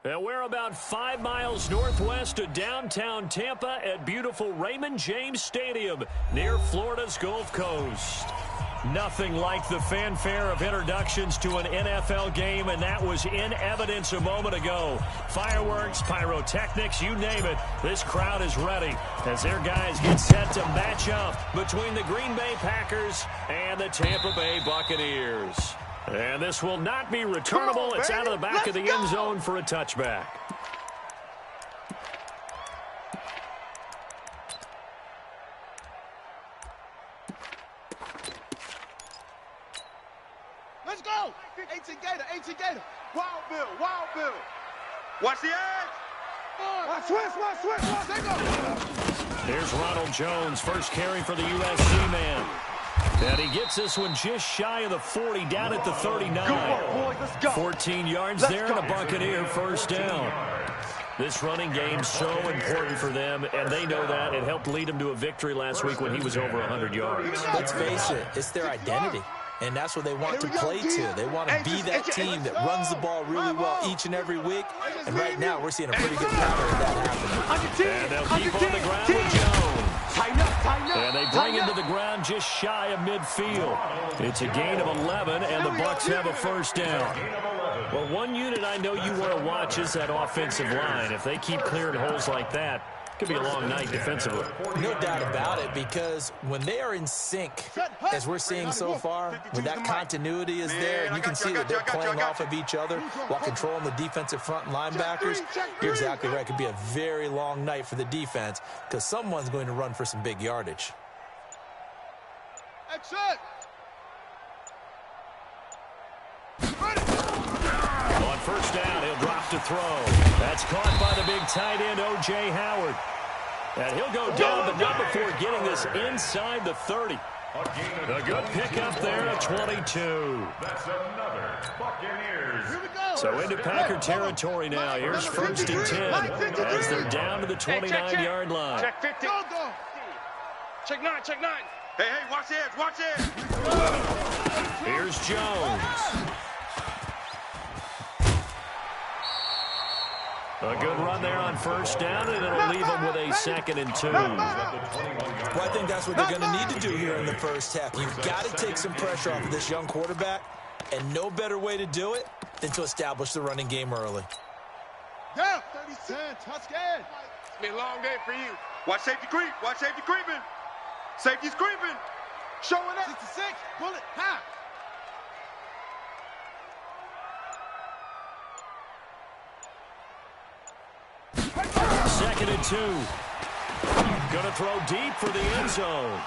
And we're about 5 miles northwest of downtown Tampa at beautiful Raymond James Stadium near Florida's Gulf Coast. Nothing like the fanfare of introductions to an NFL game, and that was in evidence a moment ago. Fireworks, pyrotechnics, you name it. This crowd is ready as their guys get set to match up between the Green Bay Packers and the Tampa Bay Buccaneers. And this will not be returnable. It's out of the back of the end zone for a touchback. Let's go! 18 Gator. Wild Bill. Watch the edge. Watch switch. They go. Here's Ronald Jones, first carry for the USC man. And he gets this one just shy of the 40, down at the 39. Go on, boys, let's go. 14 yards there and a Buccaneer first down. This running game's so important for them, and they know that. It helped lead them to a victory last week when he was over 100 yards. Let's face it, it's their identity. And that's what they want to play to. They want to be that team that runs the ball really well each and every week. And right now, we're seeing a pretty good pattern of that happening. And they'll keep on the ground with Jones. And they bring him to the ground just shy of midfield. It's a gain of 11, and the Bucs have a first down. Well, one unit I know you want to watch is that offensive line. If they keep clearing holes like that, it could be a long night defensively. No doubt about it, because when they are in sync, as we're seeing so far, when that continuity is there, and you can see that they're playing off of each other while controlling the defensive front linebackers, you're exactly right. It could be a very long night for the defense because someone's going to run for some big yardage. Exit. On first down, he'll drop to throw. That's caught by the big tight end, O.J. Howard. And he'll go down, but not before getting this inside the 30. A good pickup there at 22. That's another Buccaneers. So into Packer territory now. Here's first and 10 as they're down to the 29-yard line. Check 50. Check 9. Hey, watch it. Here's Jones. A good run there on first down, and it'll leave them with a 2nd and 2. Well, I think that's what they're going to need to do here in the first half. You've got to take some pressure off of this young quarterback, and no better way to do it than to establish the running game early. Yeah, 36. Touchdown. It's been a long day for you. Watch safety creep. Creeping. Safety's creeping. Showing up. 66. Bullet. Ha. Second and 2. Going to throw deep for the end zone.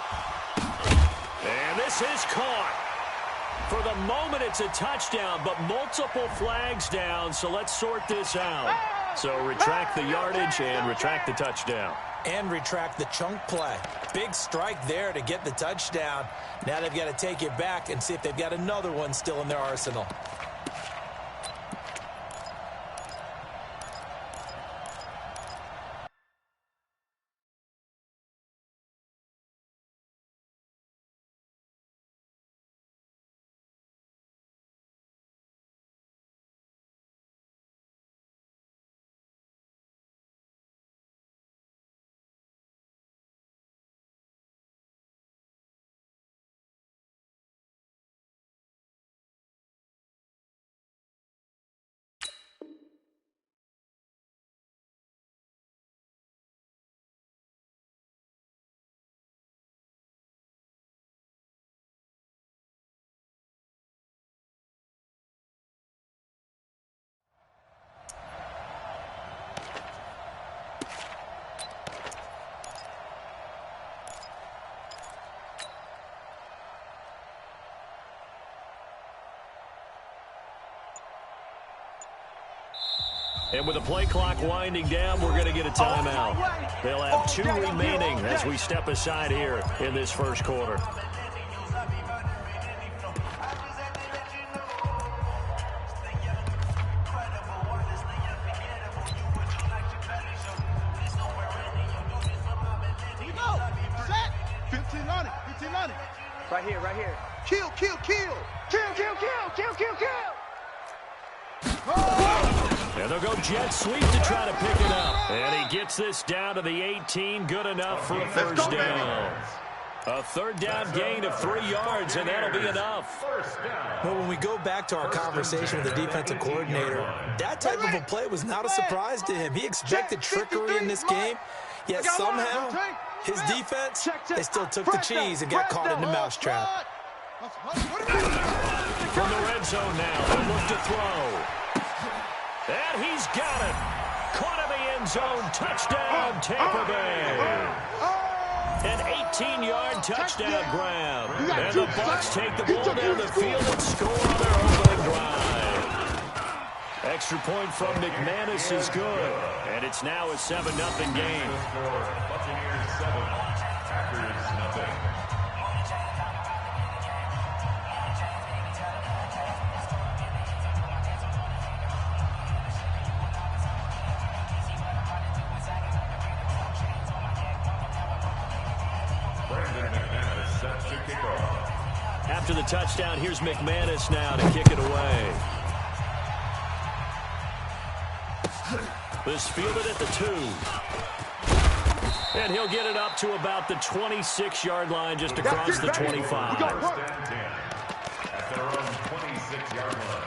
And this is caught. For the moment, it's a touchdown, but multiple flags down, so let's sort this out. So retract the yardage and retract the touchdown. And retract the chunk play. Big strike there to get the touchdown. Now they've got to take it back and see if they've got another one still in their arsenal. And with the play clock winding down, we're going to get a timeout. They'll have 2 remaining as we step aside here in this first quarter. Here we go. Set. 15 on it. Right here. Kill. And they'll go jet sweep to try to pick it up. And he gets this down to the 18. Good enough for a first down. A third down gain of 3 yards, and that'll be enough. Well, when we go back to our conversation with the defensive coordinator, that type of a play was not a surprise to him. He expected trickery in this game, yet somehow his defense, they still took the cheese and got caught in the mousetrap. From the red zone now, they'll look to throw. And he's got it. Caught in the end zone. Touchdown, Tampa Bay. An 18-yard touchdown grab. And the Bucs take the ball down the field and score on their opening drive. Extra point from McManus is good. And it's now a 7-0 game. Buccaneers 7, Packers 0. After the touchdown, here's McManus now to kick it away. This fielded at the 2. And he'll get it up to about the 26-yard line, just across the 25. At their own 26-yard line.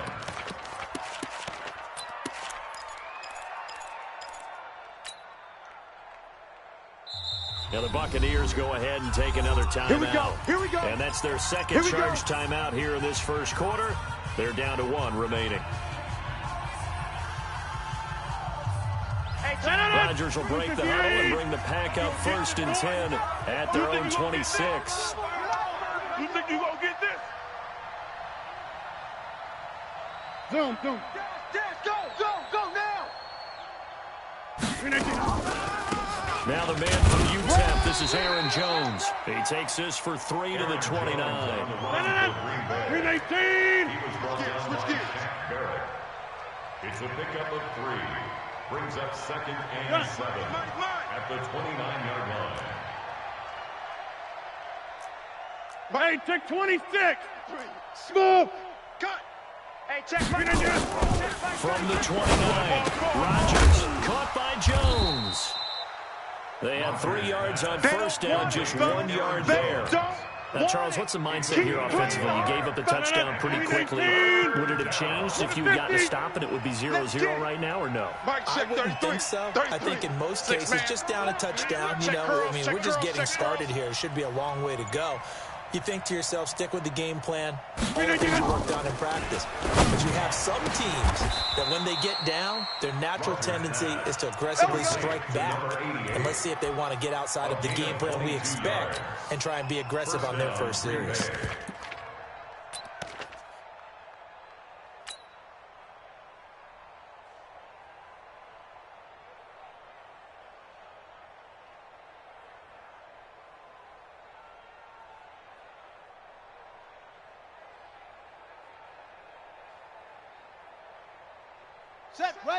Now the Buccaneers go ahead and take another timeout. Here we go. And that's their second charge timeout here in this first quarter. They're down to 1 remaining. Rodgers will break the huddle and bring the pack up 1st and 10 at their own 26. You think you gonna get this? Zoom. Go now. Now the man from UTEP, this is Aaron Jones. He takes this for 3 to the 29. 319. Switch gears. It's a pickup of 3. Brings up 2nd and 7 at the 29-yard line. Hey, check 26. Smooth. Cut. Hey, check. From the 29, Rodgers caught by Jones. They had 3 yards on first down, just 1 yard there. Now, Charles, what's the mindset here offensively? You gave up the touchdown pretty quickly. Would it have changed if you had gotten a stop and it would be 0-0 right now, or no? I wouldn't think so. I think in most cases, just down a touchdown, I mean, we're just getting started here. It should be a long way to go. You think to yourself, stick with the game plan, all the things you worked on in practice. But you have some teams that when they get down, their natural tendency is to aggressively strike back. And let's see if they want to get outside of the game plan we expect and try and be aggressive on their first series.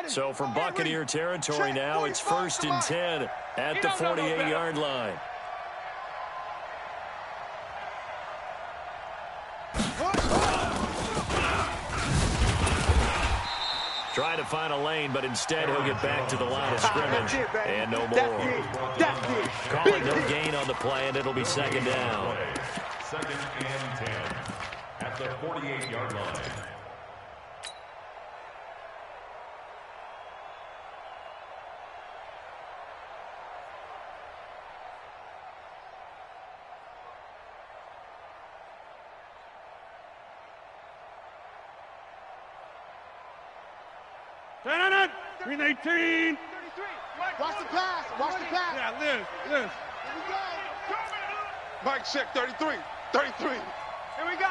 So from Buccaneer territory now, it's 1st and 10 at the 48-yard line. Trying to find a lane, but instead he'll get back to the line of scrimmage and no more. Calling no gain on the play, and it'll be 2nd down. 2nd and 10 at the 48-yard line. Turn 319. Watch the pass. Yeah, Liz. Here we go. Mike check 33. Here we go.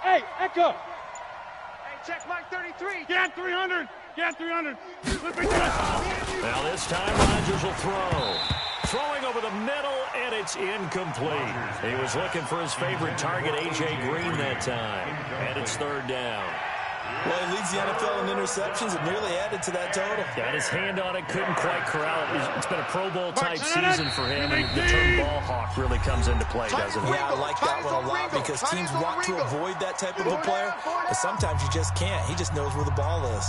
Hey, Echo. Hey, check Mike 33. Get 300. Now this time Rodgers will throw. Throwing over the middle, and it's incomplete. He was looking for his favorite target, A.J. Green, that time. And it's 3rd down. Well, he leads the NFL in interceptions and nearly added to that total. Got his hand on it, couldn't quite corral it. It's been a Pro Bowl-type season for him, and the term ball hawk really comes into play, doesn't it? Yeah, I like that one a lot because teams want to avoid that type of a player, but sometimes you just can't. He just knows where the ball is.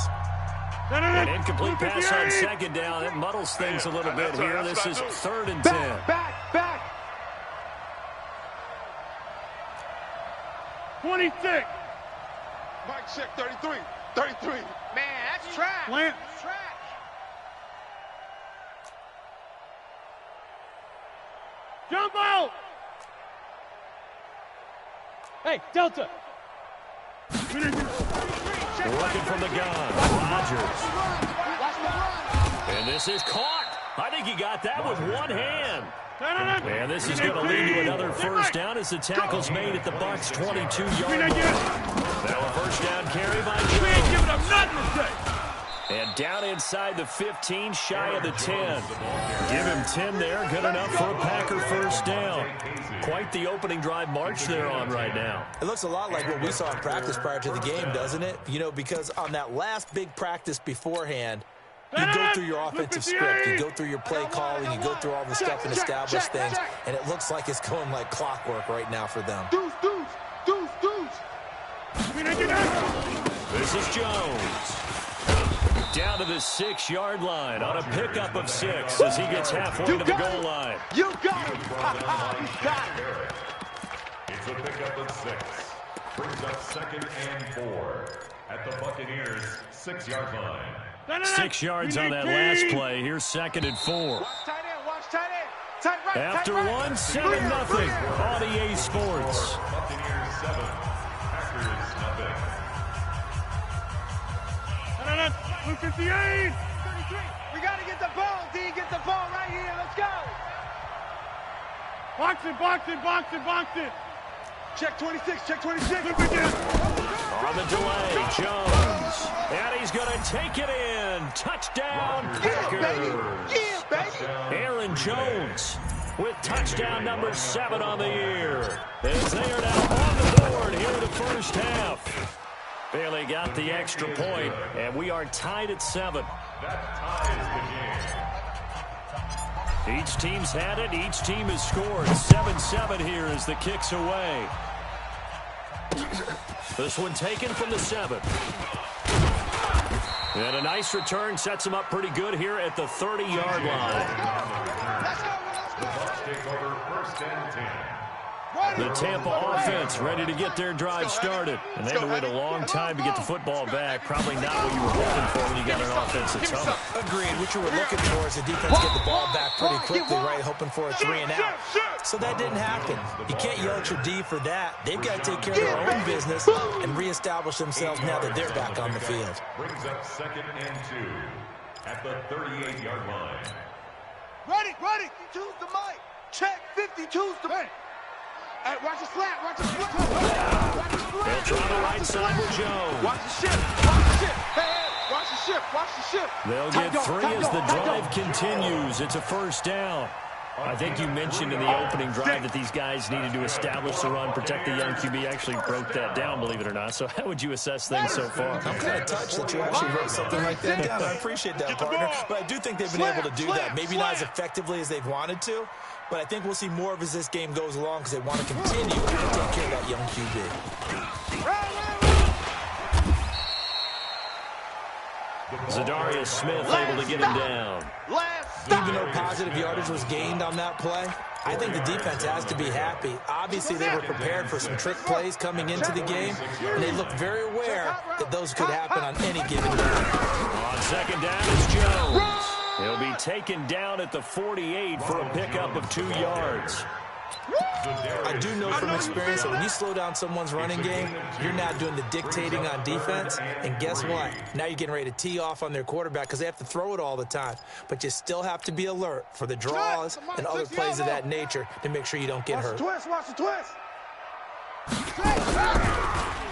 An incomplete pass on second down. It muddles things a little bit here. This is 3rd and 10. Back. 26. Mike check 33. 33. Man, that's trash. Plant. That's trash. Jump out. Hey, Delta. Working from the gun. Rodgers. And this is caught. I think he got that with one hand. And this is going to lead to another first down as the tackle's made at the Bucs' 22-yard line. Now a first down carry by Jones. We ain't giving up nothing today. And down inside the 15, shy of the 10. Give him 10 there, good enough for a Packer first down. Quite the opening drive march they're on right now. It looks a lot like what we saw in practice prior to the game, doesn't it? You know, because on that last big practice beforehand, you go through your offensive script, you go through your play calling, you go through all the stuff and establish things, and it looks like it's going like clockwork right now for them. Deuce. This is Jones. Down to the 6-yard line on a pickup of 6 as he gets halfway to the goal line. You got it. You got it. It's a pickup of 6. Brings up 2nd and 4 at the Buccaneers' 6-yard line. 6 yards on that last play. Here's 2nd and 4. Watch tight end. Watch tight end. Tight right. After tight right. 1, 7-0 on EA Sports. Buccaneers 7, Packers nothing. 58. 33. We got to get the ball, D. Get the ball right here. Let's go. Box it. Check 26. On the delay, Jones. And he's going to take it in. Touchdown, Packers. Yeah, baby. Aaron Jones with touchdown number 7 on the year. As they are now on the board here in the first half. Bailey got the extra point, and we are tied at 7. That ties the game. Each team's had it. Each team has scored. 7-7 here as the kick's away. This one taken from the 7. And a nice return sets him up pretty good here at the 30-yard line. The Bucs take over 1st and 10. The Tampa offense ready to get their drive started. And they had to wait a long time to get the football back. Probably not what you were hoping for when you got an offense that's home. Agreed. What you were looking for is the defense get the ball back pretty quickly, right? Hoping for a 3 and out. So that didn't happen. You can't yell at your D for that. They've got to take care of their own business and reestablish themselves now that they're back on the field. Brings up 2nd and 2 at the 38-yard line. Ready. Choose the mic. Check 50. Choose the mic. Hey, watch the slant. They'll try the right side with Jones. Watch the ship. Hey, watch the ship. They'll get 3 as the drive continues. It's a first down. I think you mentioned in the opening drive that these guys needed to establish the run, protect the young QB. Actually broke that down, believe it or not. So how would you assess things so far? I'm kind of touched that you actually wrote something like that down. I appreciate that, partner. But I do think they've been able to do that. Maybe not as effectively as they've wanted to, but I think we'll see more of as this game goes along because they want to continue to take care of that young QB. Zadarius Smith able to get him down. Even though positive yardage was gained on that play, I think the defense has to be happy. Obviously, they were prepared for some trick plays coming into the game, and they looked very aware that those could happen on any given day. On 2nd down is Jones. He'll be taken down at the 48 for a pickup of 2 yards. I do know from experience that when you slow down someone's running game, you're now doing the dictating on defense. And guess what? Now you're getting ready to tee off on their quarterback because they have to throw it all the time. But you still have to be alert for the draws and other plays of that nature to make sure you don't get hurt. Watch the twist.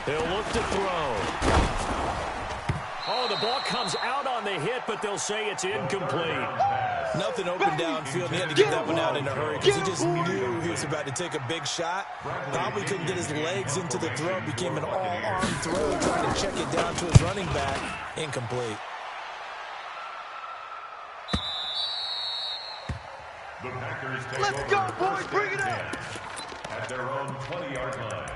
They'll look to throw. Oh, the ball comes out on the hit, but they'll say it's incomplete. Nothing open downfield, and he had to get that one out in a hurry because he just knew he was about to take a big shot. Probably couldn't get his legs into the throw. Became an all-arm throw, trying to check it down to his running back. Incomplete. The Packers take Let's over go, boys. 1st Bring and it up. 10 at their own 20-yard line.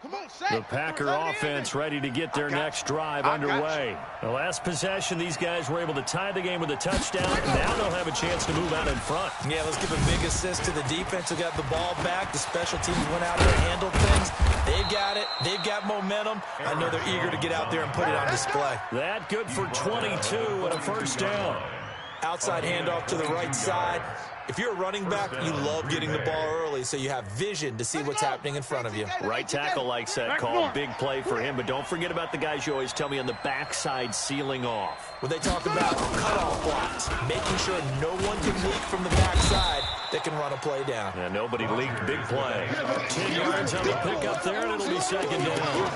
The Packer offense ready to get their next drive underway. The last possession, these guys were able to tie the game with a touchdown. Now they'll have a chance to move out in front. Yeah, let's give a big assist to the defense who got the ball back. The special teams went out there and handled things. They've got it. They've got momentum. I know they're eager to get out there and put it on display. That good for 22 and a first down. Outside handoff to the right side. If you're a running back, you love getting the ball early so you have vision to see what's happening in front of you. Right tackle likes that call. Big play for him, but don't forget about the guys you always tell me on the backside sealing off. When they talk about cutoff blocks, making sure no one can leak from the backside that can run a play down. And nobody leaked. Big play. 10 yards on the pickup there, and it'll be second down.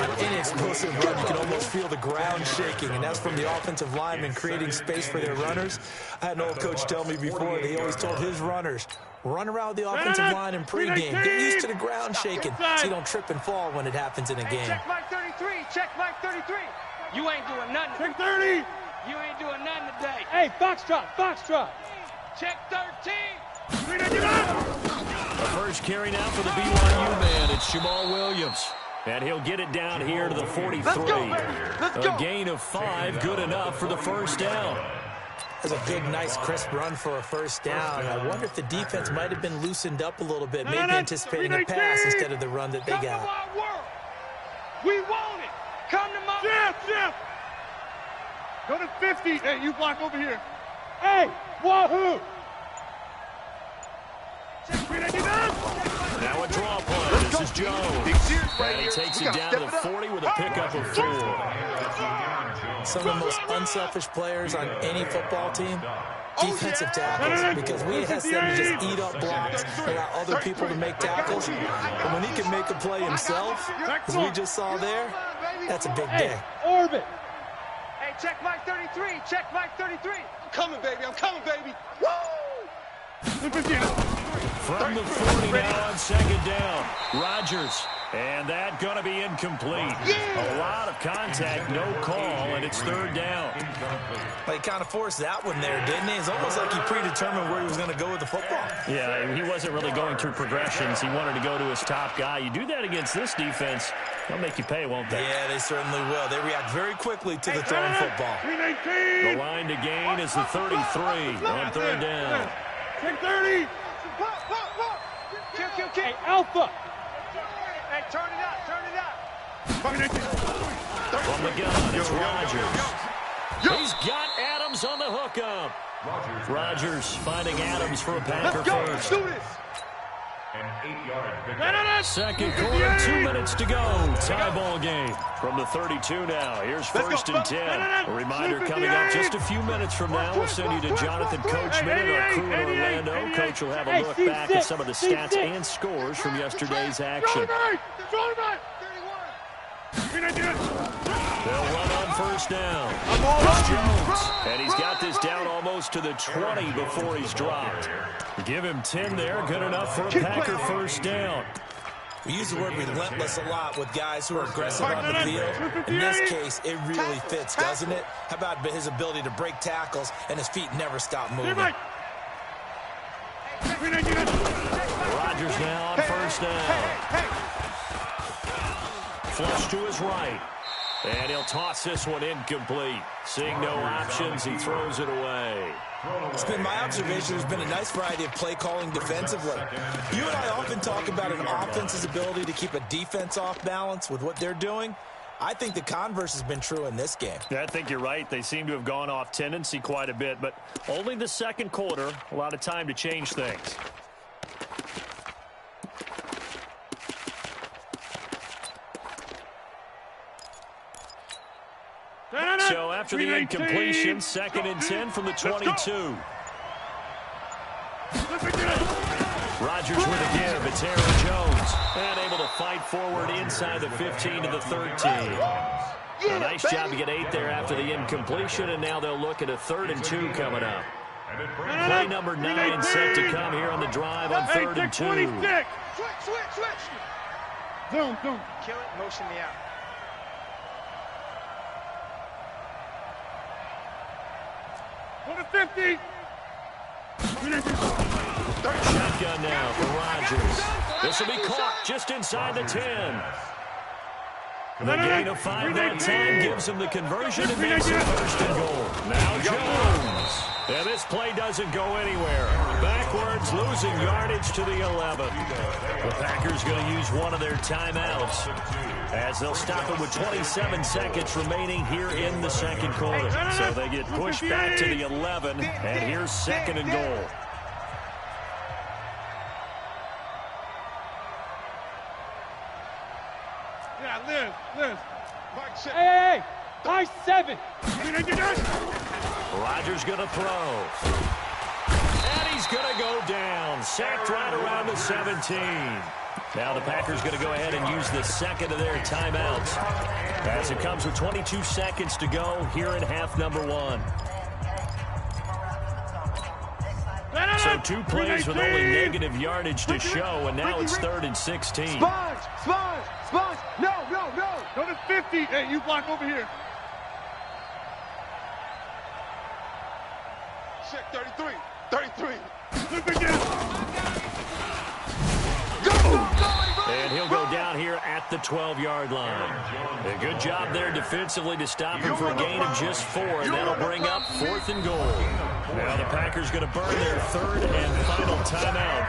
On any explosive run, you can almost feel the ground shaking, and that's from the offensive linemen creating space for their runners. I had an old coach tell me before that he always told his runners, run around the offensive line in pregame. Get used to the ground shaking so you don't trip and fall when it happens in a game. Check Mike 33. Check Mike 33. You ain't doing nothing. Check 30. You ain't doing nothing today. Hey, Foxtrot, Foxtrot. Check 13. The first carry now for the BYU man. It's Jamal Williams. And he'll get it down here to the 43. Let's go, baby. Let's go. A gain of 5, good enough for the first down. That's a big, nice, crisp run for a first down. I wonder if the defense might have been loosened up a little bit, maybe anticipating a pass instead of the run that they got. Come to my world. We want it. Come to my Jeff. Go to 50. Hey, you block over here. Hey, wahoo. Now a draw play. This is Jones. And he takes it down to the 40 with a pickup of 4. Some of the most unselfish players on any football team, defensive tackles, because we ask them to just eat up blocks, allow other people to make tackles. But when he can make a play himself, as we just saw there, that's a big day. Orbit. Hey, check Mike 33. Check Mike 33. I'm coming, baby. Woo! From the 40 now on second down. Rodgers. And that going to be incomplete. A lot of contact, no call, and it's third down. Well, he kind of forced that one there, didn't he? It's almost like he predetermined where he was going to go with the football. Yeah, he wasn't really going through progressions. He wanted to go to his top guy. You do that against this defense, they'll make you pay, won't they? Yeah, they certainly will. They react very quickly to the thrown football. The line to gain is the 33 on third down. 30. Hey, Alpha. Hey, turn it up. From the gun, it's Rodgers. He's got Adams on the hookup. Rodgers finding Adams for a Packer first. Do this. Second quarter, 2 minutes to go. Tie ball game. From the 32 now. Here's first and 10. A reminder coming up just a few minutes from now. We'll send you to Jonathan Coachman and our crew in Orlando. Coach will have a look back at some of the stats and scores from yesterday's action. They'll run on first down. It's Jones. And he's got this down almost to the 20 before he's dropped. Give him 10 there. Good enough for a Packer first down. We use the word relentless a lot with guys who are aggressive on the field. In this case, it really fits, doesn't it? How about his ability to break tackles and his feet never stop moving? Rodgers now on first down. Flush to his right. And he'll toss this one incomplete. Seeing no options, he throws it away. It's been my observation there's been a nice variety of play calling defensively. You and I often talk about an offense's ability to keep a defense off balance with what they're doing. I think the converse has been true in this game. Yeah, I think you're right. They seem to have gone off tendency quite a bit, but only the second quarter, a lot of time to change things. So after the incompletion, second and 10 from the 22. Rodgers with a give. It's Aaron Jones. And able to fight forward inside the 15 to the 13. A nice job to get 8 there after the incompletion, and now they'll look at a 3rd and 2 coming up. Play number 9 set to come here on the drive on 3rd and 2. Switch. Zoom. Kill it, motion me out. Go to 50. Shotgun now for Rodgers. This will be caught just inside the 10. The gain of 5 that time gives him the conversion and makes it 1st and goal. Now Jones. And this play doesn't go anywhere. Backwards, losing yardage to the 11. The Packers going to use one of their timeouts as they'll stop it with 27 seconds remaining here in the 2nd quarter. So they get pushed back to the 11, and here's 2nd and goal. Yeah, Liz. Hey, high 7. Rodgers going to throw. And he's going to go down. Sacked right around the 17. Now the Packers going to go ahead and use the 2nd of their timeouts as it comes with 22 seconds to go here in half number 1. So 2 plays with only negative yardage to show, and now it's 3rd and 16. Sponge! No! Go to 50. Hey, you block over here. Check 33. Look again. And he'll go down here at the 12-yard line. A good job there defensively to stop him for a gain of just 4, and that'll bring up 4th and goal. Now the Packers going to burn their 3rd and final timeout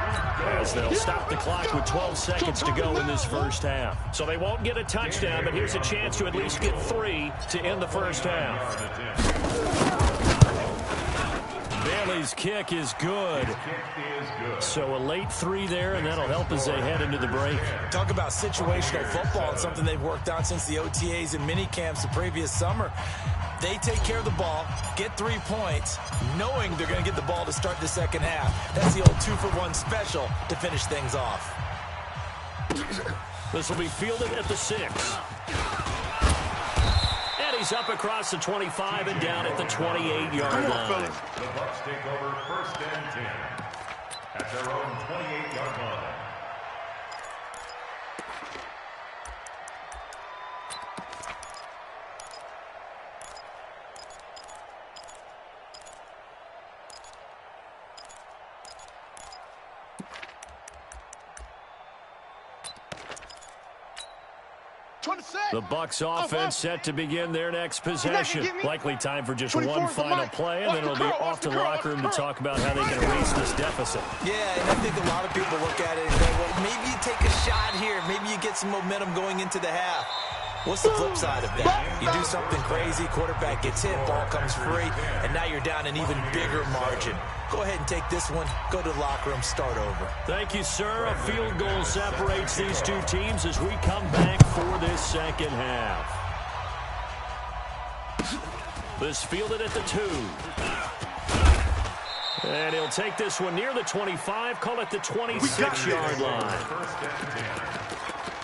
as they'll stop the clock with 12 seconds to go in this first half. So they won't get a touchdown, but here's a chance to at least get 3 to end the first half. Bailey's kick is good. So a late 3 there, and that'll help as they head into the break. Talk about situational football and something they've worked on since the OTAs and mini camps the previous summer. They take care of the ball, get 3 points, knowing they're going to get the ball to start the second half. That's the old 2-for-1 special to finish things off. This will be fielded at the 6. And he's up across the 25 and down at the 28-yard line. The Bucs take over 1st and 10 at their own 28-yard line. The Bucs offense set to begin their next possession. Likely time for just one final play, and then it'll be off to the locker room to talk about how they can erase this deficit. Yeah, and I think a lot of people look at it and go, well, maybe you take a shot here. Maybe you get some momentum going into the half. What's the flip side of that? You do something crazy, quarterback gets hit, ball comes free, and now you're down an even bigger margin. Go ahead and take this one, go to the locker room, start over. Thank you, sir. A field goal separates these 2 teams as we come back for this second half. This fielded at the 2. And he'll take this one near the 25, call it the 26-yard line. 1st and 10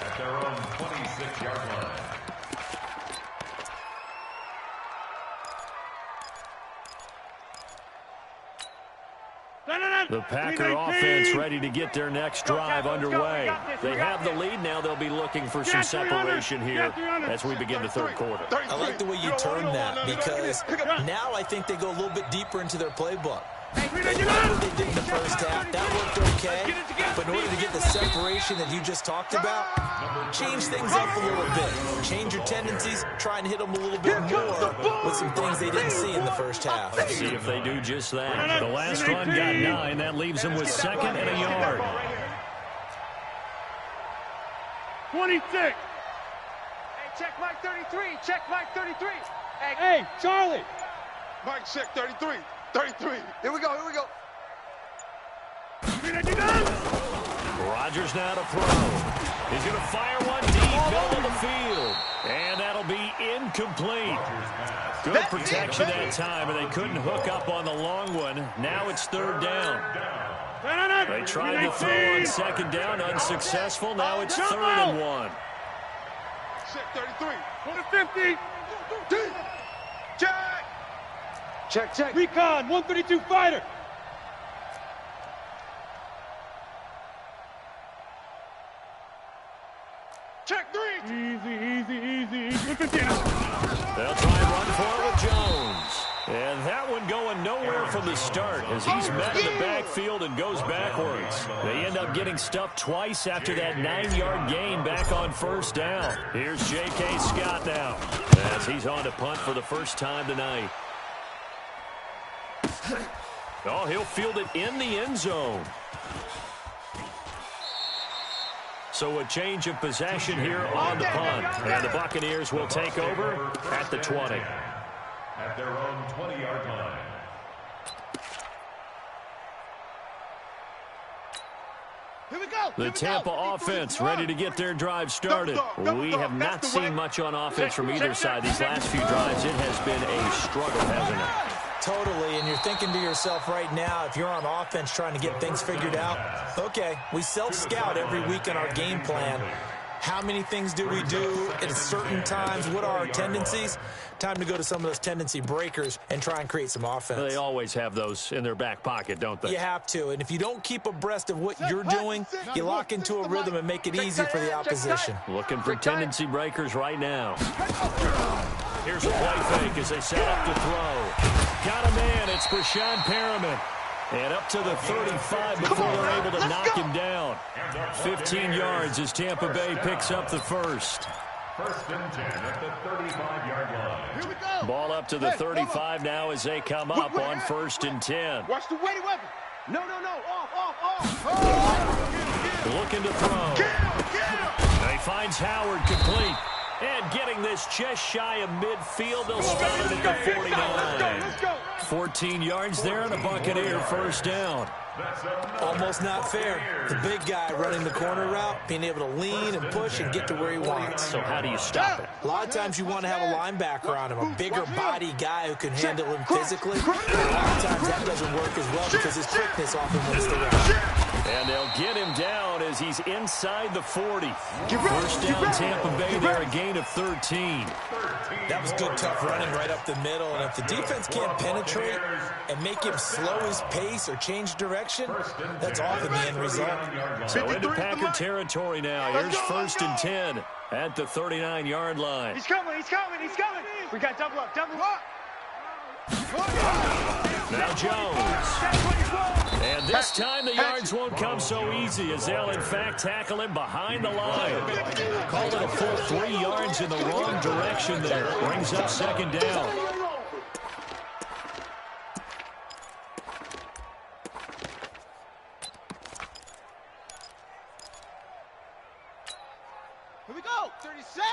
at their own 26-yard line. The Packer offense ready to get their next drive underway. They have the lead now. They'll be looking for some separation here as we begin the 3rd quarter. I like the way you turn that because now I think they go a little bit deeper into their playbook. They did what they did in the first half. That worked okay. But in order to get the separation that you just talked about, change things up a little bit. Change your tendencies. Try and hit them a little bit more with some things they didn't see in the first half. Let's see if they do just that. The last run got 9. That leaves them with 2nd and a yard. 26. Hey, check Mike 33. Check Mike 33. Hey, Charlie. Mike, check 33. 33. Here we go. Rodgers now to throw. He's going to fire one deep middle of the field. And that'll be incomplete. Good protection that time, and they couldn't hook up on the long one. Now it's 3rd down. They tried to throw on 2nd down, unsuccessful. Now it's 3rd and 1. Check 33. Go to 50. Check. Check. Recon, 132 fighter. Check 3. Easy. They'll try and run for it with Jones. And that one going nowhere from the start as he's met in the backfield and goes backwards. They end up getting stuffed twice after that 9-yard gain back on first down. Here's J.K. Scott now as he's on to punt for the first time tonight. Oh, he'll field it in the end zone. So a change of possession here on the punt. And the Buccaneers will take over at the 20. At their own 20-yard line. Here we go. The Tampa offense ready to get their drive started. We have not seen much on offense from either side these last few drives. It has been a struggle, hasn't it? Totally, and you're thinking to yourself right now, if you're on offense trying to get things figured out, okay, we self-scout every week in our game plan. How many things do we do at certain times? What are our tendencies? Time to go to some of those tendency breakers and try and create some offense. They always have those in their back pocket, don't they? You have to, and if you don't keep abreast of what you're doing, you lock into a rhythm and make it easy for the opposition. Looking for tendency breakers right now. Here's a play fake as they set up to throw. Got a man, it's Brashad Perriman. And up to the 35 before they're able to knock him down. 15 yards as Tampa Bay picks up the first. First and 10 at the 35-yard line. Here we go. Ball up to the 35 now as they come up on first and 10. Watch the weighty weapon. No. Off. Looking to throw. And he finds Howard complete. And getting this just shy of midfield, they'll start it at the 49. Let's go. 14 yards there and a Buccaneer first down. Almost not fair. The big guy running the corner route, being able to lean and push and get to where he wants. So how do you stop it? A lot of times you want to have a linebacker on him, a bigger body guy who can handle him physically. But a lot of times that doesn't work as well because his quickness often wins the route. And they'll get him down as he's inside the 40. First down Tampa Bay there, a gain of 13. That was good, tough running right up the middle. And if the defense can't penetrate and make him slow his pace or change direction, that's often the end result. So into Packer territory now. Here's first and 10 at the 39-yard line. He's coming. We got double up. Now Jones. And this time the yards won't come so easy as they'll in fact tackle him behind the line. Call it a full 3 yards in the wrong direction there. Brings up second down. Here we go. 36.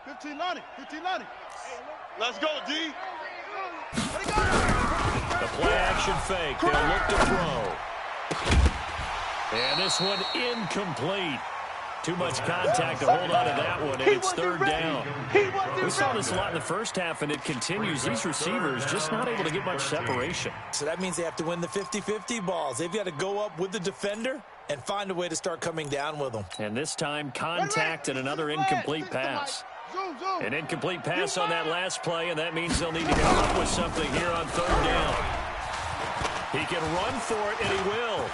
15-90. Let's go, D. The play-action fake. They'll look to throw. And this one incomplete. Too much contact to hold on to that one, and it's third down. We saw this a lot in the first half, and it continues. These receivers just not able to get much separation. So that means they have to win the 50-50 balls. They've got to go up with the defender and find a way to start coming down with them. And this time, contact and another incomplete pass. An incomplete pass on that last play, and that means they'll need to come up with something here on third down. He can run for it, and he will.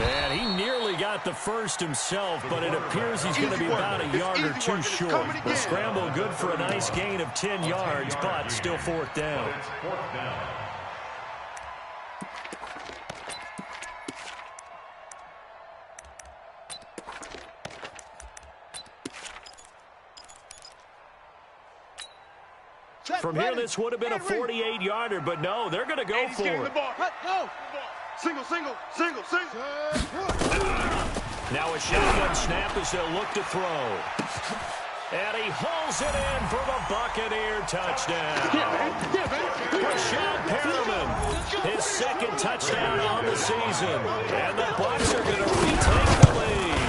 And he nearly got the first himself, but it appears he's going to be about a yard or two short. The scramble good for a nice gain of 10 yards, but still fourth down. From here, this would have been a 48-yarder, but no, they're going to go for it. Single. Now a shotgun snap as they'll look to throw. And he hauls it in for the Buccaneer touchdown. Brashad Perriman, his second touchdown on the season. And the Bucs are going to retake the lead.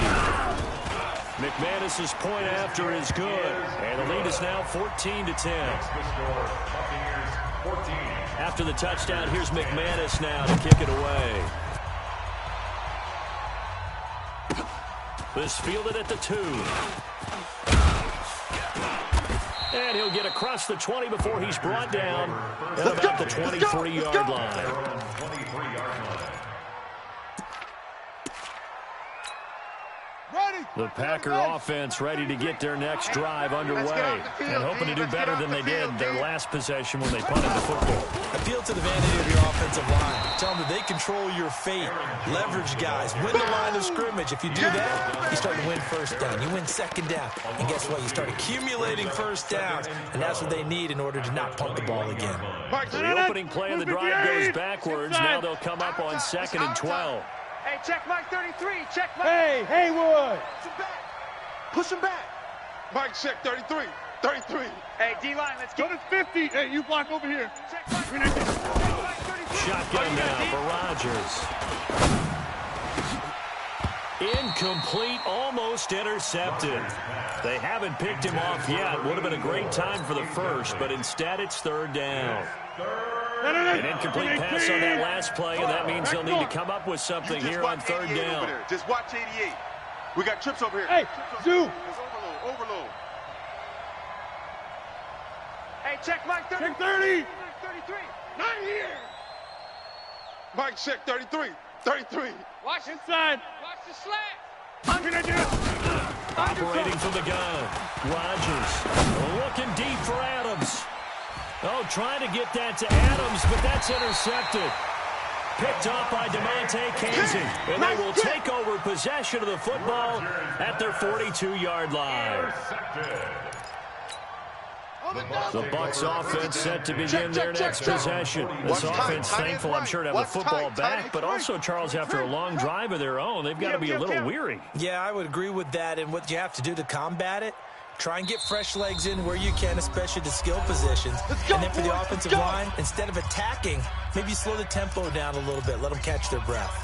McManus's point after is good. And the lead is now 14-10. After the touchdown, here's McManus now to kick it away. This fielded at the 2. And he'll get across the 20 before he's brought down at about the 23-yard line. Ready. The Packer offense ready to get their next drive underway and hoping to do better than they did their last possession when they punted the football. Appeal to the vanity of your offensive line. Tell them that they control your fate. Leverage guys. Win the line of scrimmage. If you do that, you start to win first down. You win second down. And guess what? You start accumulating first downs. And that's what they need in order to not punt the ball again. So the opening play of the drive goes backwards. Now they'll come up on 2nd and 12. Hey, check Mike 33. Check Mike. Hey, Haywood. Push him back. Mike, check 33. 33. Hey, D-line, let's Go get to 50. Hey, you block over here. Check Mike 33. Shotgun now for Rodgers. Incomplete, almost intercepted. They haven't picked him off yet. Would have been a great time for the first, but instead it's 3rd down. An incomplete pass on that last play, and that means they'll need to come up with something here on 3rd down. Just watch 88. We got trips over here. Hey, Zoo. Overload. Hey, check Mike 33. Check 30. 33. Not here. Mike, check 33. 33. Watch Inside. Watch the slant. Operating from the gun. Rodgers looking deep for Adams. Oh, trying to get that to Adams, but that's intercepted. Picked off by DeMonte Casey, and they will take over possession of the football at their 42-yard line. The Bucs offense set to begin their next possession. This offense thankful, I'm sure, to have the football back, but also, Charles, after a long drive of their own, they've got to be a little weary. Yeah, I would agree with that, and what you have to do to combat it, try and get fresh legs in where you can, especially the skill positions. And then for the offensive line, instead of attacking, maybe slow the tempo down a little bit. Let them catch their breath.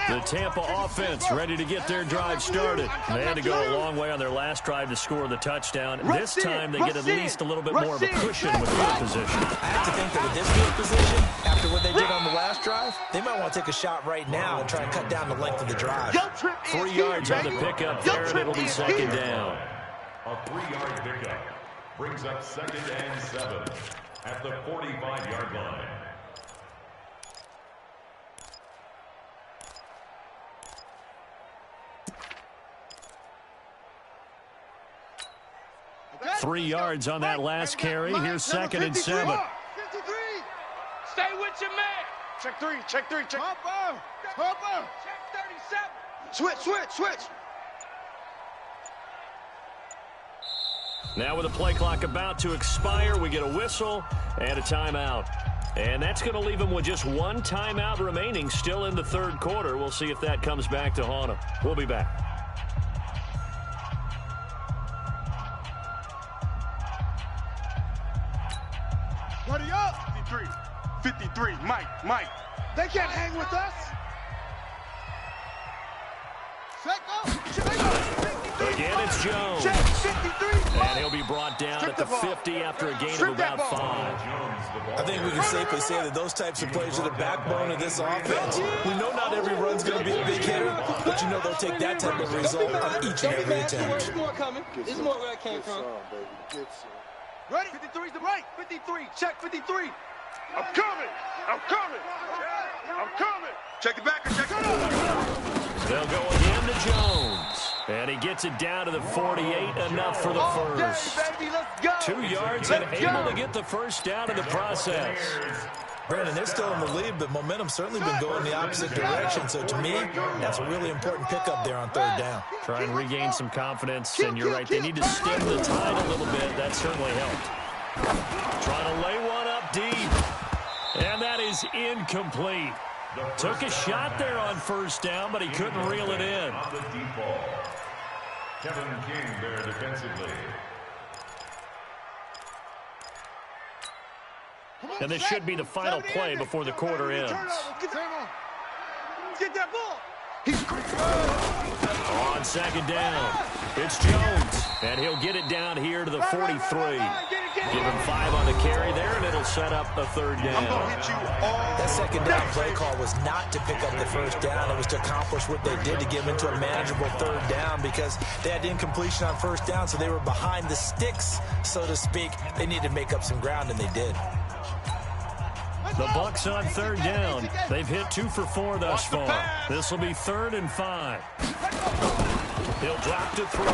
The Tampa offense ready to get their drive started. They had to go a long way on their last drive to score the touchdown. This time they get at least a little bit more of a cushion with field position. I have to think that with this field position, after what they did on the last drive, they might want to take a shot right now and try and cut down the length of the drive. 3 yards on the pickup there, and it'll be 2nd down. A 3-yard pickup brings up 2nd and 7 at the 45-yard line. Okay. 3 yards on that last carry. Here's 2nd and 7. 53. Stay with your man. Check 3. Check 3. Check. Hopper. Check 37. Switch. Now with the play clock about to expire, we get a whistle and a timeout. And that's going to leave them with just one timeout remaining still in the third quarter. We'll see if that comes back to haunt them. We'll be back. Buddy up. 53. Mike. They can't hang with us. Again, it's Jones. Check 53. And he'll be brought down at the 50 after a gain of about 5. I think we can safely say that those types of plays are the backbone of this offense. We know not every run's going to be a big hitter, but you know they'll take that type of result on each and every attempt. There's more coming. There's more where I came from. Ready? 53's the right. 53. Check 53. I'm coming. Check it back. Check it up. They'll go again to Jones. And he gets it down to the 48, enough for the first. Baby, let's go. 2 yards and able to get the first down in the process. Brandon, they're still in the lead, but momentum's certainly been going the opposite direction. So to me, that's a really important pickup there on 3rd down. Try and regain some confidence, and you're right, they need to stem the tide a little bit. That certainly helped. Trying to lay one up deep. And that is incomplete. Took a shot there on 1st down, but he couldn't reel it in. On the deep ball. Kevin King there defensively. And this should be the final play before the quarter ends. Get that ball. On 2nd down, it's Jones, and he'll get it down here to the 43. Give him 5 on the carry there, and it'll set up a 3rd down. That 2nd down play call was not to pick up the 1st down. It was to accomplish what they did to get them into a manageable 3rd down because they had incompletion on 1st down, so they were behind the sticks, so to speak. They needed to make up some ground, and they did. The Bucs on third down. They've hit 2 for 4 thus far. This will be 3rd and 5. He'll drop to throw.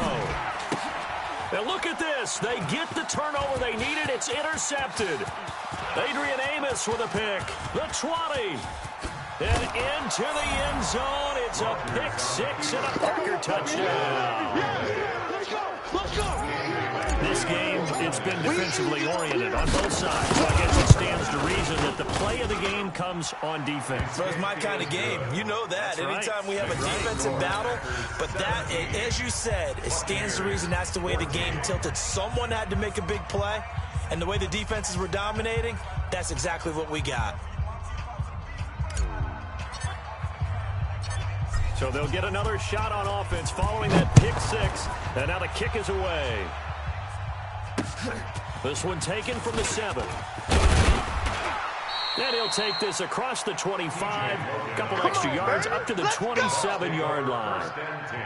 And look at this. They get the turnover they needed. It's intercepted. Adrian Amos with a pick. The 20. And into the end zone. It's a pick 6 and a Parker touchdown. Let's go. This game, it's been defensively oriented on both sides. So I guess it stands to reason that the play of the game comes on defense. So it's my kind of game. You know that. That's right. Anytime we have a defensive battle, but that, as you said, it stands to reason that's the way the game tilted. Someone had to make a big play, and the way the defenses were dominating, that's exactly what we got. So they'll get another shot on offense following that pick 6. And now the kick is away. This one taken from the 7. And he'll take this across the 25. A couple extra yards up to the 27-yard line. First and 10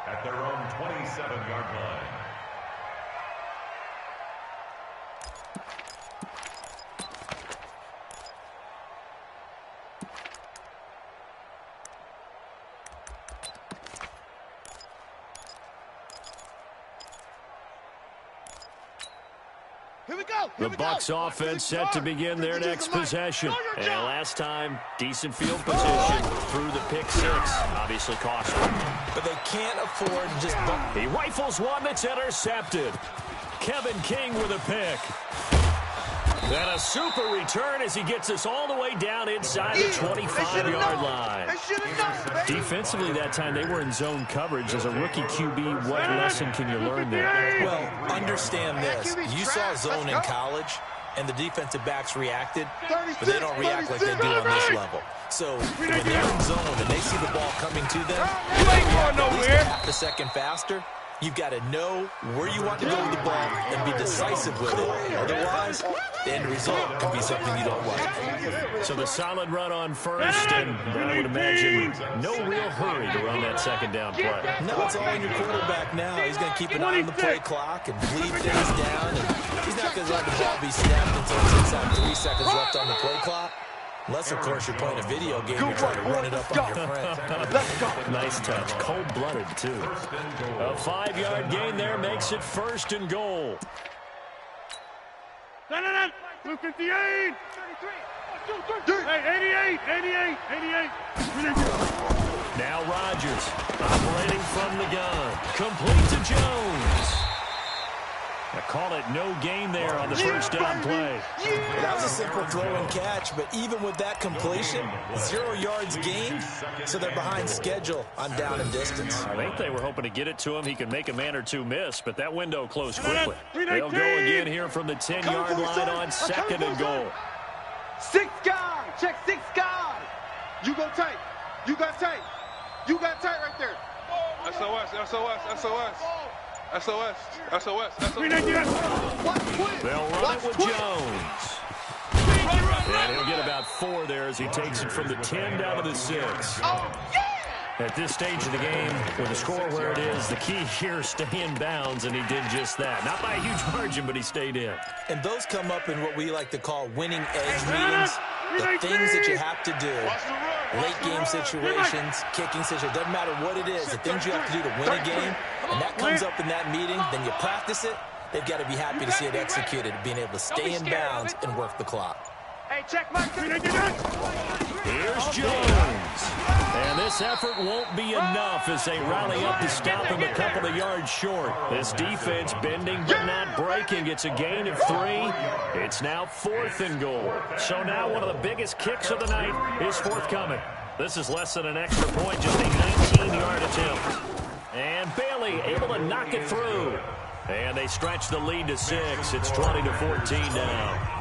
at their own 27-yard line. The Bucs offense set to begin their next possession. And last time, decent field position through the pick 6. Obviously costly. But they can't afford to just bump. He rifles one that's intercepted. Kevin King with a pick. And a super return as he gets us all the way down inside the 25-yard line. Defensively that time, they were in zone coverage. As a rookie QB, what lesson can you learn there? Well, understand this. You saw zone in college, and the defensive backs reacted, but they don't react like they do on this level. So when they're in zone and they see the ball coming to them, you ain't going nowhere. Half a second faster. You've got to know where you want to go with the ball and be decisive with it. Otherwise, the end result could be something you don't like. So the solid run on first, and I would imagine no real hurry to run that second down play. No, it's all on your quarterback now. He's going to keep an eye on the play clock and bleed things down. And he's not going to let the ball be snapped until he's inside 3 seconds left on the play clock. Unless, of course, you're playing a video game, you're trying to run it up on your friend. Let's go. Nice touch. Cold-blooded, too. A 5-yard gain there makes it 1st and goal. 258. Hey, 88. Now Rodgers operating from the gun. Complete to Jones. I call it no gain there on the first down play. That was a simple throw and catch, but even with that completion, 0 yards gained, so they're behind schedule on down and distance. I think they were hoping to get it to him. He could make a man or two miss, but that window closed quickly. They'll go again here from the 10-yard line on 2nd and goal. 6 guy. Check 6 guy. You go tight. You got tight. You got tight right there. SOS. They'll run it with Jones. And he'll get about 4 there as he takes it from the 10 down to the 6. At this stage of the game, with the score where it is, the key here is stay in bounds, and he did just that. Not by a huge margin, but he stayed in. And those come up in what we like to call winning edge meetings. The things that you have to do, late game situations, kicking situations, doesn't matter what it is, the things you have to do to win a game, and that comes up in that meeting, then you practice it, they've got to be happy to see it executed, being able to stay in bounds and work the clock. Hey, check my... Here's Jones. And this effort won't be enough as they rally up to stop him a couple of yards short. This defense bending but not breaking. It's a gain of 3. It's now 4th and goal. So now one of the biggest kicks of the night is forthcoming. This is less than an extra point, just a 19-yard attempt. And Bailey able to knock it through. And they stretch the lead to 6. It's 20-14 now.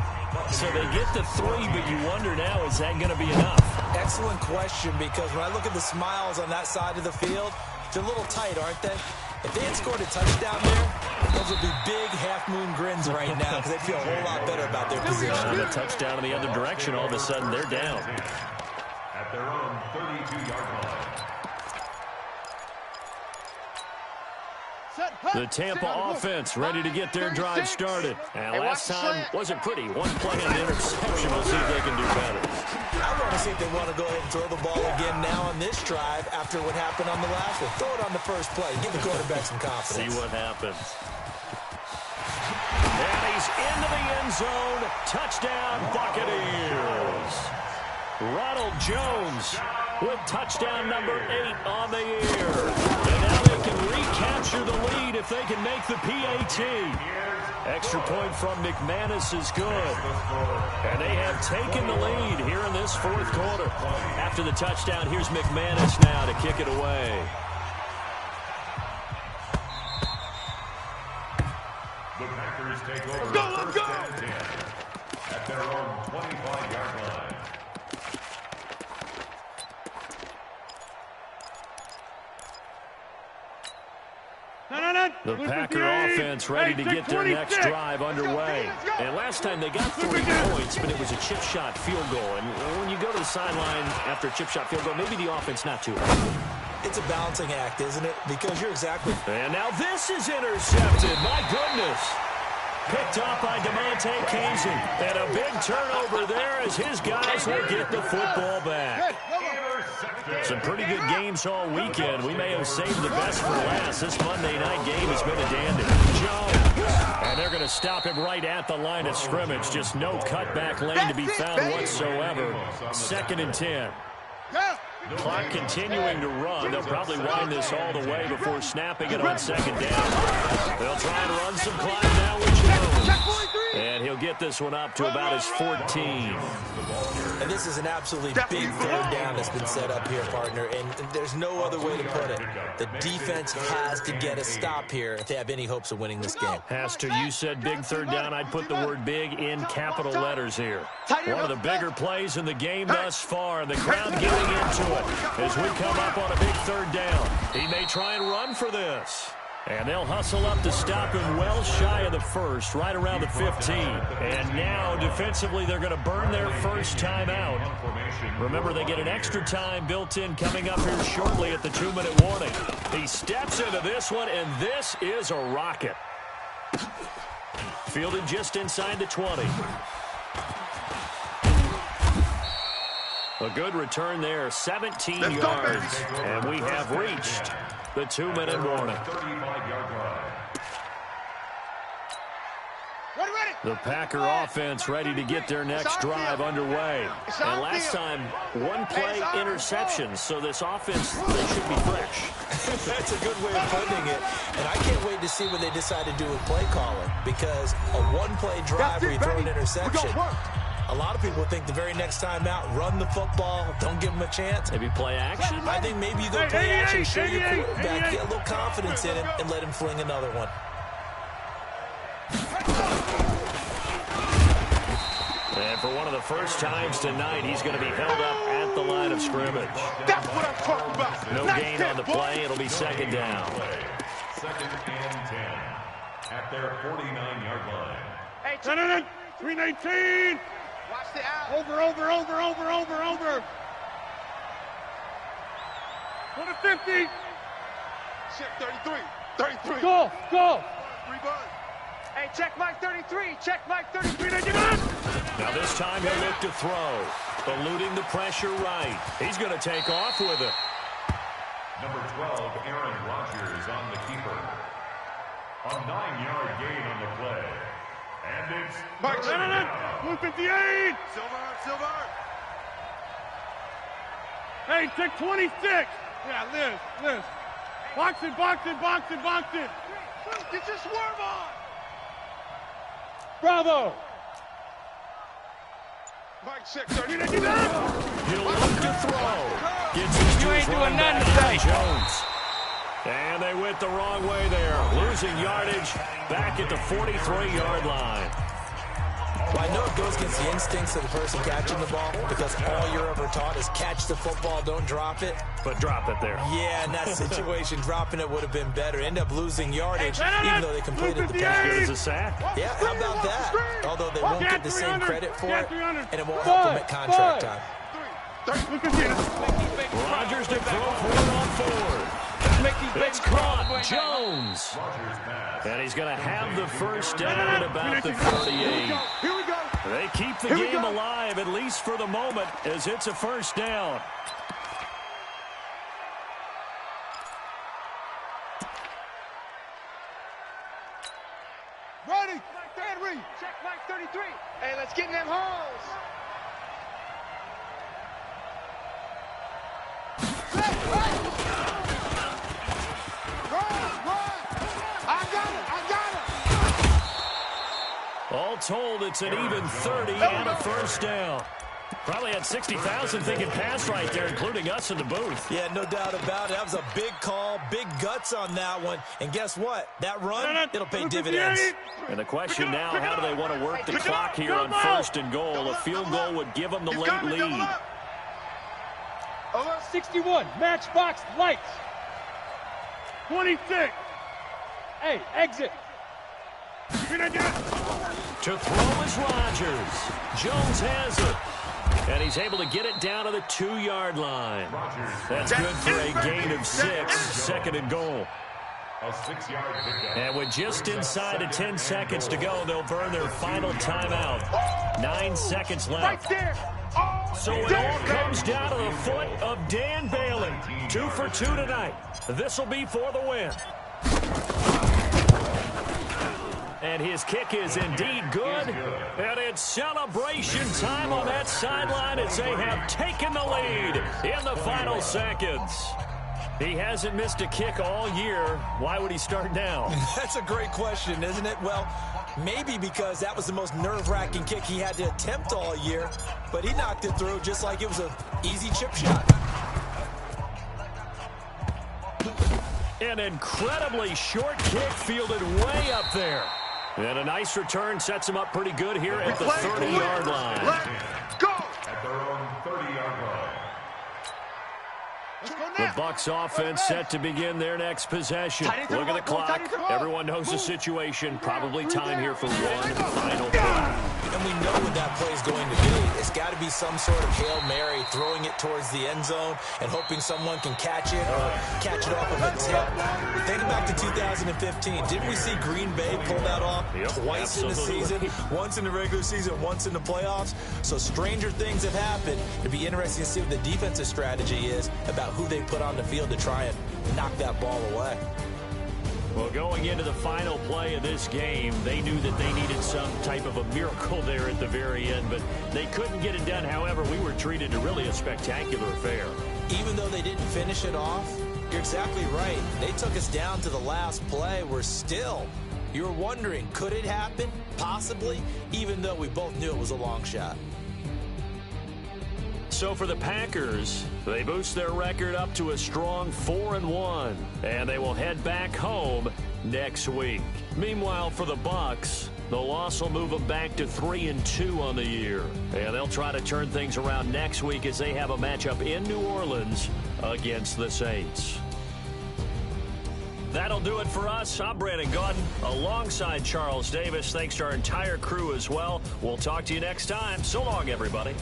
So they get to 3, but you wonder now, is that going to be enough? Excellent question, because when I look at the smiles on that side of the field, they're a little tight, aren't they? If they had scored a touchdown there, those would be big half-moon grins right now because they'd feel a whole lot better about their position. And a touchdown in the other direction, all of a sudden they're down. At their own 32-yard line. The Tampa offense ready to get their drive started. And last time wasn't pretty. One play and an interception. We'll see if they can do better. I want to see if they want to go ahead and throw the ball again now on this drive after what happened on the last one. Throw it on the first play. Give the quarterback some confidence. See what happens. And he's into the end zone. Touchdown, Buccaneers. Ronald Jones with touchdown number 8 on the year. And now they can recapture the lead if they can make the PAT. Extra point from McManus is good. And they have taken the lead here in this fourth quarter. After the touchdown, here's McManus now to kick it away. The Packers take over first and 10 at their own 25-yard line. The Packer offense ready to get their next drive underway. And last time they got 3 points, but it was a chip shot field goal. And when you go to the sideline after a chip shot field goal, maybe the offense not too high. It's a balancing act, isn't it? Because you're exactly... And now this is intercepted. My goodness. Picked off by DeMonte Kazin. And a big turnover there as his guys will get the football back. Some pretty good games all weekend. We may have saved the best for last. This Monday night game has been a dandy. Jones. And they're going to stop him right at the line of scrimmage. Just no cutback lane to be found whatsoever. 2nd and 10. Clock continuing to run. They'll probably wind this all the way before snapping it on 2nd down. They'll try and run some clock now with Jones. And he'll get this one up to about his 14. And this is an absolutely big third down that's been set up here, partner. And there's no other way to put it. The defense has to get a stop here if they have any hopes of winning this game. Has to. You said big third down. I'd put the word big in capital letters here. One of the bigger plays in the game thus far. The crowd getting into it as we come up on a big third down. He may try and run for this. And they'll hustle up to stop him well shy of the first, right around the 15. And now, defensively, they're going to burn their first timeout. Remember, they get an extra time built in coming up here shortly at the 2-minute warning. He steps into this one, and this is a rocket. Fielded just inside the 20. A good return there, 17 yards. And we have reached the 2-minute warning. The Packer offense ready to get their next drive underway. And last time, 1 play interception, so this offense, they should be fresh. That's a good way of putting it. And I can't wait to see what they decide to do with play calling, because a 1-play drive where you throw an interception, a lot of people think the very next time out, run the football, don't give them a chance. Maybe play action? I think maybe you go play action, show your quarterback, get a little confidence in him, and let him fling another one. And for one of the first times tonight, he's going to be held up at the line of scrimmage. That's what I'm talking about. No gain on the play. It'll be 2nd down. 2nd and 10 at their 49-yard line. Hey, 319. Watch the out. Over. For the 50. Check 33. Go. 3 buns. Hey, check Mike 33. Check Mike 33. Now this time he'll look to throw. Eluding the pressure right. He's going to take off with it. Number 12, Aaron Rodgers on the keeper. A 9-yard gain on the play. And it's Mike, Blue 58. Silver. Hey, check 26. Yeah, Liz. Box it. Get your swerve on. Bravo. Mike, check 30. He'll look to throw. Gets his You ain't doing nothing today. Jones. And they went the wrong way there. Losing yardage back at the 43-yard line. Well, I know it goes against the instincts of the person catching the ball, because all you're ever taught is catch the football, don't drop it. But drop it there. Yeah, in that situation, dropping it would have been better. End up losing yardage, even though they completed the pass. Good as a sack. Yeah, how about that? Although they won't get the same credit for it, and it won't help them at contract time. Rodgers to throw for it on 4. It's caught. Jones. And he's going to have the first down at about the 38. Here we go. They keep the game alive, at least for the moment, as it's a first down. Ready. Dan Reed. Check flag 33. Hey, let's get in them holes. All told, it's an even 30 and a first down. Probably had 60,000 thinking pass right there, including us in the booth. Yeah, no doubt about it. That was a big call, big guts on that one. And guess what? That run, it'll pay dividends. And the question now, how do they want to work the clock here on first and goal? A field goal would give them the late lead. 61, matchbox lights. 26. Hey, exit. To throw is Rodgers. Jones has it. And he's able to get it down to the 2-yard line. That's good for a gain of 6, second and goal. A 6-yard pickup. And with just inside of 10 seconds to go, they'll burn their final timeout. 9 seconds left. So it all comes down to the foot of Dan Bailey. 2 for 2 tonight. This will be for the win. And his kick is indeed good. And it's celebration time on that sideline as they have taken the lead in the final seconds. He hasn't missed a kick all year. Why would he start now? That's a great question, isn't it? Well, maybe because that was the most nerve-wracking kick he had to attempt all year. But he knocked it through just like it was an easy chip shot. An incredibly short kick fielded way up there. And a nice return sets him up pretty good here at the 30-yard line. Let's go. At their own 30-yard line. The Bucs offense set to begin their next possession. Look at the clock. Everyone knows the situation. Probably time here for one final play. And we know what that play is going to be. It's got to be some sort of Hail Mary, throwing it towards the end zone and hoping someone can catch it or catch it off of a tip. Think back to 2015. Didn't we see Green Bay pull that off twice in the season? Once in the regular season, once in the playoffs. So stranger things have happened. It'd be interesting to see what the defensive strategy is about who they put on the field to try and knock that ball away. Well, going into the final play of this game, they knew that they needed some type of a miracle there at the very end, but they couldn't get it done. However, we were treated to really a spectacular affair. Even though they didn't finish it off, you're exactly right. They took us down to the last play. We're still, you were wondering, could it happen? Possibly, even though we both knew it was a long shot. So for the Packers, they boost their record up to a strong 4-1, and they will head back home next week. Meanwhile, for the Bucs, the loss will move them back to 3-2 on the year, and they'll try to turn things around next week as they have a matchup in New Orleans against the Saints. That'll do it for us. I'm Brandon Gaudin alongside Charles Davis. Thanks to our entire crew as well. We'll talk to you next time. So long, everybody.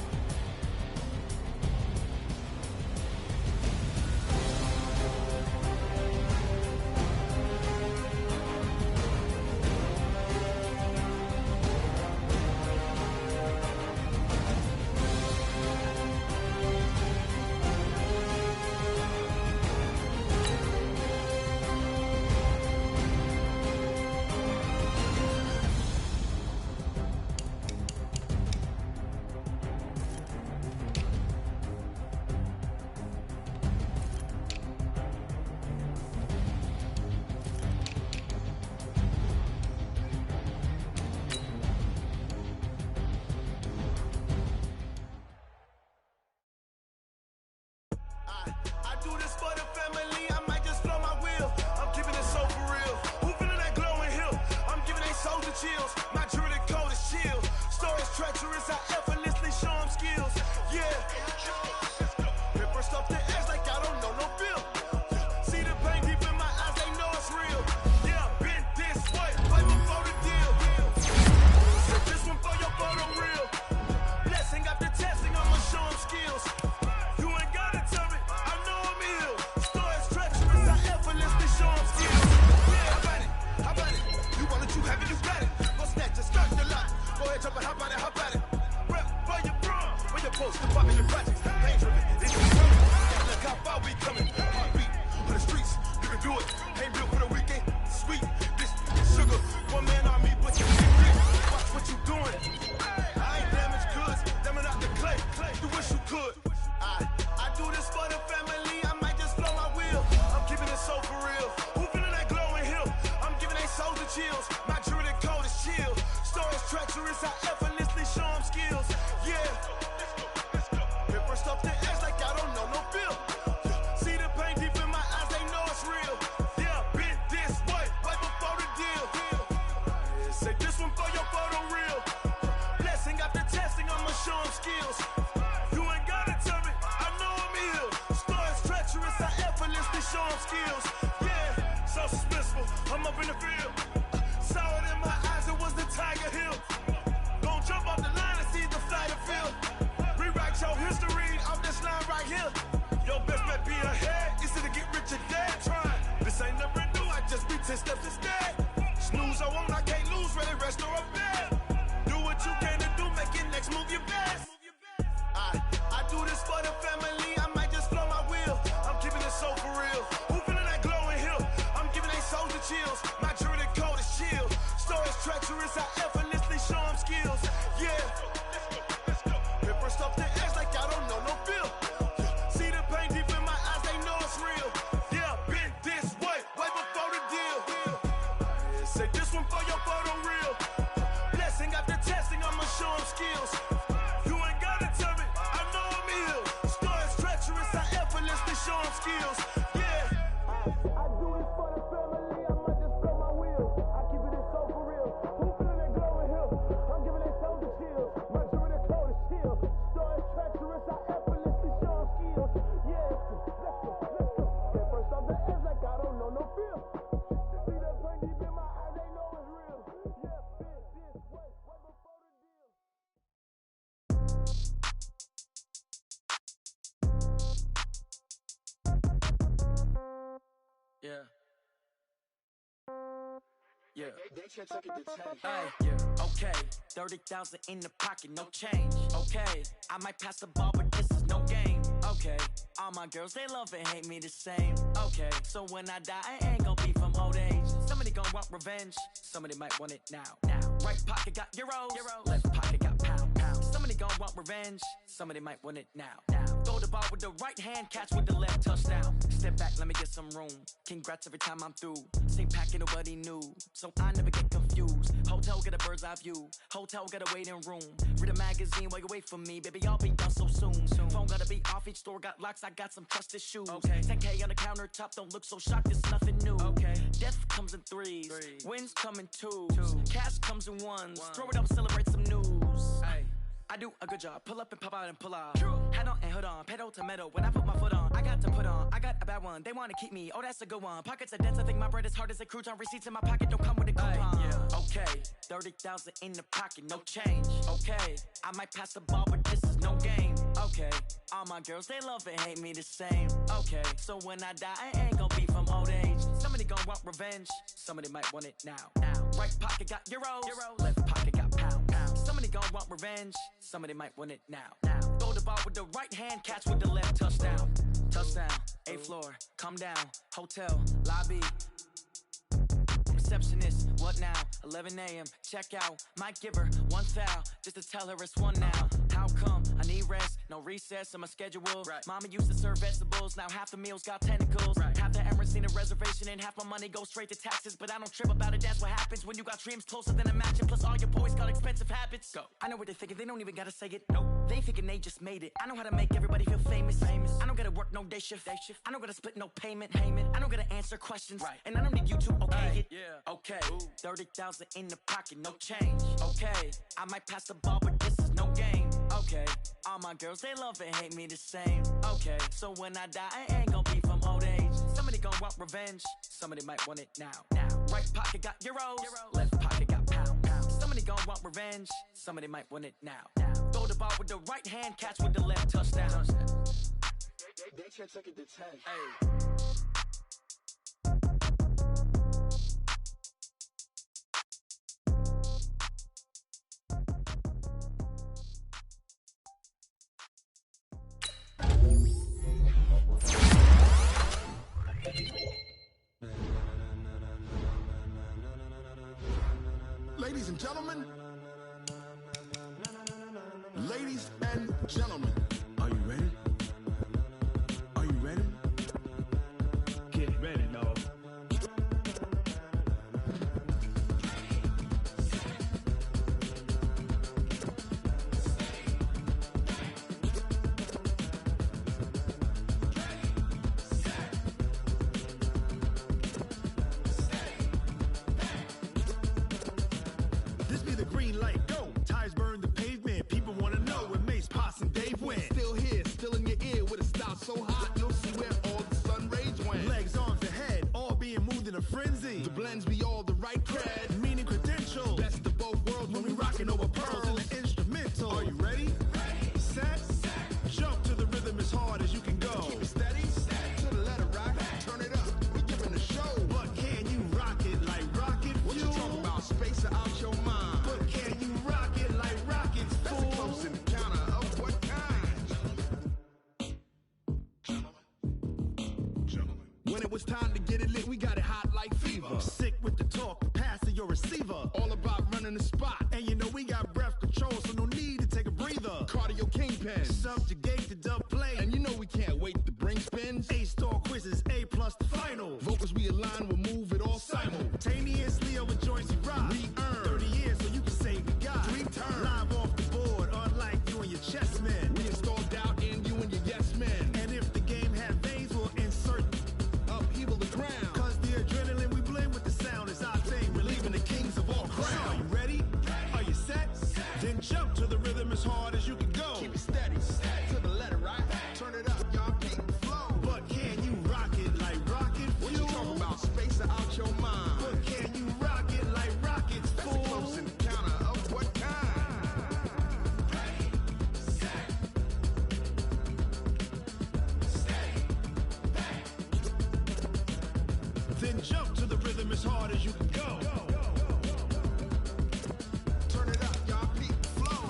them skills. Yeah, so suspenseful. I'm up in the field. Saw it in my eyes, it was the Tiger Hill. Gon' jump off the line and see the flight of field. Rewrite your history off this line right here. Your best bet be ahead, easy to get rich or dead. Trying, this ain't never new, I just be 10 steps instead. Snooze, I won't, I can't lose, ready, rest or a bed. Do what you can to do, make your next move your best. I do this for the family, I might just flow my wheel. I'm keeping it so for real. Who feeling that glowing hill? I'm giving they souls the chills. My jewelry code is chill. Stories treacherous, I effortlessly show them skills. Yeah. Paper stuff the edge like I don't know no feel. See the pain deep in my eyes, they know it's real. Yeah, been this way before the deal. Say this one for your photo reel. Blessing after testing, I'ma show them skills. You ain't gotta tell me, I know I'm ill. Stories treacherous, I effortlessly show them skills. Yeah. I do this for the family, I might just blow my wheel. I keep it so for real. Who feeling that glowing hill? I'm giving they souls the chills. My jewelry code is chill. Stories treacherous, I effortlessly show them skills. Yeah, let's go. Get first off the edge like I don't know no feel. See that pain deep in my eyes, they know it's real. Yeah, been this way before the deal. Yeah. Yeah. Hey, yeah. Okay, 30,000 in the pocket, no change. Okay, I might pass the ball, but this is no game. Okay, all my girls, they love and hate me the same. Okay, so when I die, I ain't gon' be from old age. Somebody gon' want revenge, somebody might want it now. Right pocket got euros, left pocket got pounds. Somebody gon' want revenge, somebody might want it now. Throw the ball with the right hand, catch with the left, touchdown. Step back, let me get some room. Congrats every time I'm through. Same packet, nobody knew, so I never get confused. Hotel get a bird's eye view. Hotel get a waiting room. Read a magazine while you wait for me, baby. I'll be done so soon. Phone gotta be off. Each store got locks. I got some trusted shoes. Okay. 10K on the countertop. Don't look so shocked. It's nothing new. Okay. Death comes in threes. Wins come in twos. Cash comes in ones. Throw it up, celebrate some news. Ay. I do a good job. Pull up and pop out and pull out. Head on and hood on. Pedal to metal. When I put my foot on, I got to put on. I got a bad one. They want to keep me. Oh, that's a good one. Pockets are dense. I think my bread is hard as a crouton. Receipts in my pocket don't come with a coupon. Yeah. Okay. 30,000 in the pocket. No change. Okay. I might pass the ball, but this is no game. Okay. All my girls, they love and hate me the same. Okay. So when I die, I ain't gon' be from old age. Somebody gon' want revenge. Somebody might want it now. Right pocket got euros. Left pocket got pounds. Somebody gon' want revenge. Somebody might want it now. Throw the ball with the right hand, catch with the left, touchdown. Touchdown, 8th floor, come down, hotel, lobby. Receptionist, what now? 11 a.m., check out. Might give her one foul, just to tell her it's one now. How come? I need rest, no recess in my schedule. Right. Mama used to serve vegetables, now half the meals got tentacles. Right. Half the Emirates need a reservation and half my money goes straight to taxes. But I don't trip about it, that's what happens when you got dreams closer than a match. And plus all your boys got expensive habits. Go. I know what they're thinking, they don't even gotta say it. Nope. They ain't thinking they just made it. I know how to make everybody feel famous. I don't gotta work no day shift. I don't gotta split no payment. I don't gotta answer questions. Right. And I don't need you to okay it. Yeah. Okay. 30,000 in the pocket, no change. Okay. I might pass the ball, but this is no game. Okay. All my girls, they love and hate me the same. Okay. So when I die, I ain't gon' be from old age. Somebody gon' want revenge. Somebody might want it now. Right pocket got euros. Left pocket got pounds. Somebody gon' want revenge. Somebody might want it now. Throw the ball with the right hand, catch with the left, touchdown. They took it to 10. Hey. Ladies and gentlemen, ladies and gentlemen, are you ready? Are you ready? Get ready, dog. This be the green light, go. Tires burn the pavement, people wanna know where Mace, Poss, and Dave went. Still here, still in your ear with a style so hot, you'll see where all the sun rays went. Legs, arms, quality. The blends be all the right cred, meaning credential. Best of both worlds when we rockin' over pearls in the instrumental. Are you ready? Set. Jump to the rhythm as hard as you can go. Keep it steady. To the letter rock. Turn it up. We're giving a show. But can you rock it like rocket fuel? What you talking about? Space out your mind. But can you rock it like rockets, fool? That's a close encounter of what kind? Gentlemen. When it was time to get it lit, we got it hot like fever. Sick with the talk, passing your receiver. All about running the spot. And you know we got breath control, so no need to take a breather. Cardio kingpin. Subjugate the dub play. And you know we can't wait to bring spins. A-star quizzes, A+ the final. Vocals we align, we'll move it all simultaneously over joints we rock. We earn 30 years so you can say we got 3 turns. Live off the board, unlike you and your chess men. We install doubt in you and your yes men. And if the game had veins, we'll insert upheaval the ground. Cause the adrenaline we blend with the sound is our thing, relieving the kings of all crowns. So are you ready? Are you set? Then jump to the rhythm as hard as you can go. Keep it steady, to the letter right. Turn it up, y'all keep the flow. But can you rock it like rocket fuel? What you talking about? Space out your mind. But can you rock it like rockets, fool? That's a close encounter of what kind? Ready, set, steady, back. Then jump to the rhythm as hard as you can go. Turn it up, y'all keep the flow.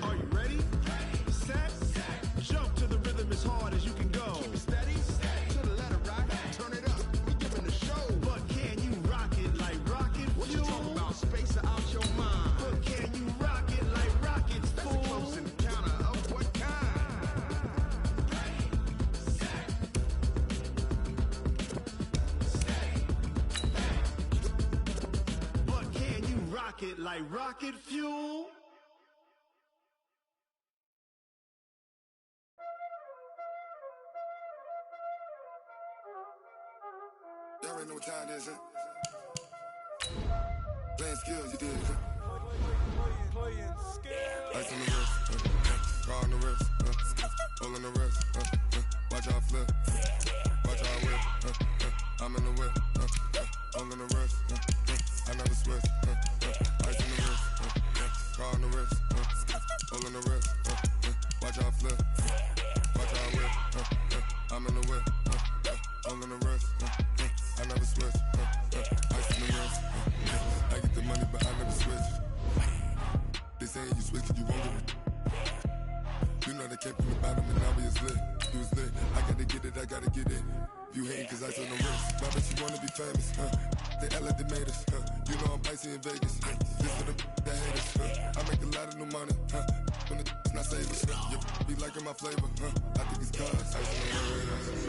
Are you ready? Set. Jump to the rhythm as hard as you can go. Keep it steady. To the letter rock. Turn it up. We giving a show. But can you rock it like rocket fuel? What you talking about? Space out your mind. But can you rock it like rockets, fool? That's a close encounter of what kind? Ready, set, steady, back. But can you rock it like rocket fuel? Y'all already know what time it is, huh? Playing skills, you did, huh? Playing skills. Ice on the wrist, car on the wrist, hole on the wrist, watch out flip, watch out whip, I'm in the whip, hole on the wrist, I never switch, ice on the wrist, car on the wrist, hole on the wrist, watch out flip, watch out whip, I'm in the whip, hole on the wrist, I never switch, ice on the wrist, I get the money but I never switch. They saying you switch cause you won't get it. You know they came from the bottom and now we is lit. You was lit, I gotta get it, I gotta get it. You hating cause ice on the wrist. My bitch, you wanna be famous, They act like they made us, You know I'm icy in Vegas, This for the that hate us, I make a lot of new money, When the not save us, You be liking my flavor, I think it's cause ice on the wrist.